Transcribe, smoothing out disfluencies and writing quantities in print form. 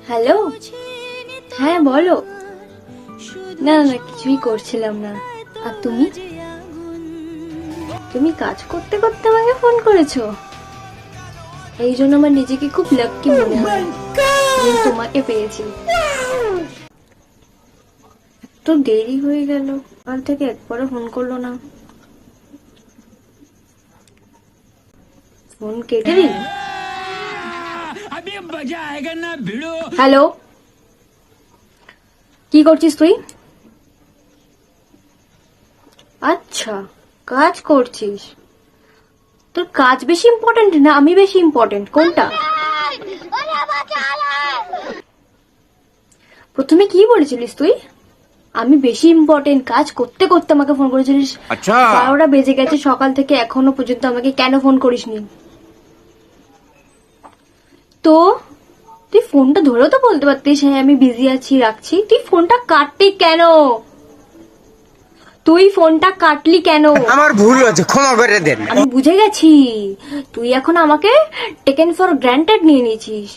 Hello, হ্যাঁ বলো। না না কিছুই করছিলাম না। আর তুমি? তুমি কাজ করতে করতে আমাকে ফোন করেছো? এই জন্য আমার নিজেকে খুব লাকি মনে হয় যে তোমাকে পেয়েছি। এত দেরি হয়ে গেল, কাল থেকে একবারও ফোন করলো না। ফোন কেটে দিল। হ্যালো, কি করছিস তুই? আচ্ছা, কাজ করছিস। তোর কাজ বেশি ইম্পর্টেন্ট না আমি বেশি ইম্পর্টেন্ট, কোনটা? প্রথমে কি বলেছিলিস তুই? আমি বেশি ইম্পর্টেন্ট, কাজ করতে করতে আমাকে ফোন করেছিলিস। আচ্ছা 12টা বেজে গেছে সকাল থেকে, এখনো পর্যন্ত আমাকে কেন ফোন করিসনি? তো তুই ফোনটা ধরেও তো বলতে পারতিস হ্যাঁ আমি বিজি আছি, রাখছি। তুই ফোনটা কাটলি কেন? তুই ফোনটা কাটলি কেন? আমার ভুল হয়েছে, ক্ষমা করে দেন। আমি বুঝে গেছি, তুই এখন আমাকে টেকেন ফর গ্রান্টেড নিয়ে নিয়েছিস।